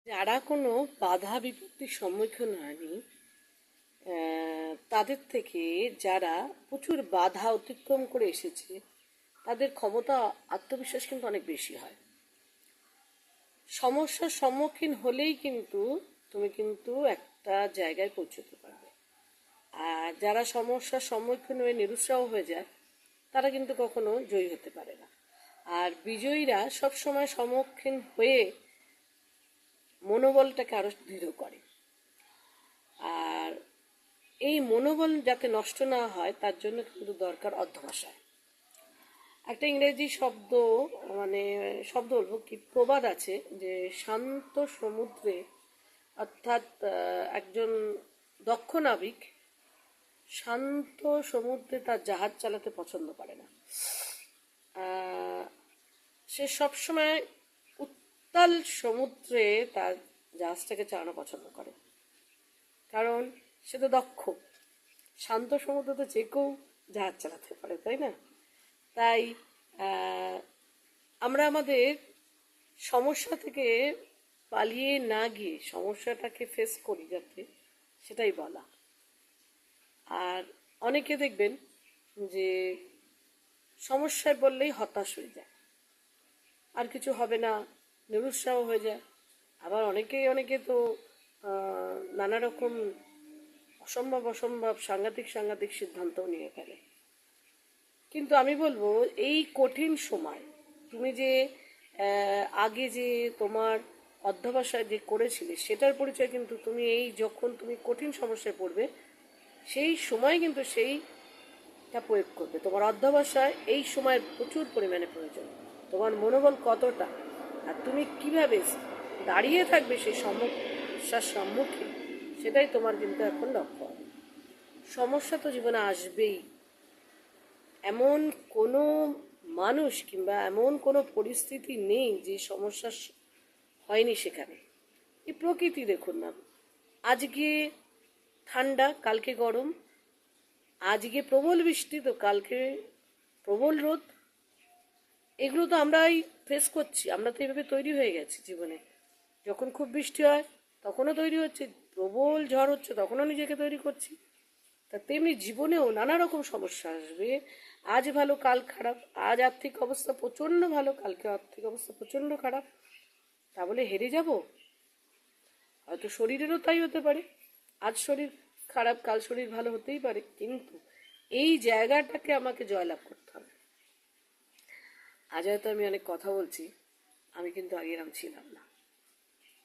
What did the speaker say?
যারা কোনো বাধা বিপত্তির সম্মুখীন হয়নি, তাদের থেকে যারা প্রচুর বাধা অতিক্রম করে এসেছে, তাদের ক্ষমতা, আত্মবিশ্বাস কিন্তু অনেক বেশি হয়। সমস্যার সম্মুখীন হলেই কিন্তু তুমি কিন্তু একটা জায়গায় পৌঁছতে পারবে। আর যারা সমস্যার সম্মুখীন হয়ে নিরুৎসাহ হয়ে যায়, তারা কিন্তু কখনো জয়ী হতে পারে না। আর বিজয়ীরা সবসময় সম্মুখীন হয়ে মনোবলটাকে আরো দৃঢ় করে। আর এই মনোবল যাতে নষ্ট না হয়, তার জন্য কিন্তু দরকার অধ্যবসায়। একটা ইংরেজি শব্দ, মানে শব্দ বলবো কি, প্রবাদ আছে যে শান্ত সমুদ্রে, অর্থাৎ একজন দক্ষ নাবিক শান্ত সমুদ্রে তার জাহাজ চালাতে পছন্দ করে না। সে সবসময় উত্তাল সমুদ্রে তার জাহাজটাকে চালানো পছন্দ করে, কারণ সে তো দক্ষ। শান্ত সমুদ্রে তো যে কেউ জাহাজ চালাতে পারে, তাই না? তাই আমরা আমাদের সমস্যা থেকে পালিয়ে না গিয়ে সমস্যাটাকে ফেস করি, যাতে সেটাই বলা। আর অনেকে দেখবেন যে সমস্যায় বললেই হতাশ হয়ে যায়, আর কিছু হবে না, নিরুৎসাহ হয়ে যায়। আবার অনেকে তো নানা রকম অসম্ভব সাংঘাতিক সিদ্ধান্তও নিয়ে ফেলে। কিন্তু আমি বলবো, এই কঠিন সময় তুমি যে আগে যে তোমার অধ্যবসায় যে করেছিলে, সেটার পরিচয় কিন্তু তুমি এই যখন তুমি কঠিন সমস্যায় পড়বে, সেই সময় কিন্তু সেইটা প্রয়োগ করবে। তোমার অধ্যবসায় এই সময়ের প্রচুর পরিমাণে প্রয়োজন। তোমার মনোবল কতটা, আর তুমি কিভাবে দাঁড়িয়ে থাকবে সেই সমস্যার সম্মুখীন, সেটাই তোমার কিন্তু এখন লক্ষ্য হবে। সমস্যা তো জীবনে আসবেই। এমন কোনো মানুষ কিংবা এমন কোনো পরিস্থিতি নেই যে সমস্যা হয়নি সেখানে। এই প্রকৃতি দেখুন না, আজকে ঠান্ডা, কালকে গরম, আজকে প্রবল বৃষ্টি তো কালকে প্রবল রোদ। এগুলো তো আমরাই ফেস করছি, আমরা তো এইভাবে তৈরি হয়ে গেছি জীবনে। যখন খুব বৃষ্টি হয় তখনও তৈরি হচ্ছে, প্রবল ঝড় হচ্ছে তখনও নিজেকে তৈরি করছি। তা তেমনি জীবনেও নানা রকম সমস্যা আসবে। আজ ভালো কাল খারাপ, আজ আর্থিক অবস্থা প্রচণ্ড ভালো, কালকে আর্থিক অবস্থা প্রচণ্ড খারাপ। তা বলে হেরে যাব? হয়তো শরীরেরও তাই হতে পারে, আজ শরীর খারাপ কাল শরীর ভালো হতেই পারে, কিন্তু এই জায়গাটাকে আমাকে জয়লাভ করতে হবে। আজ হয়তো আমি অনেক কথা বলছি, আমি কিন্তু আগে এরম ছিলাম না।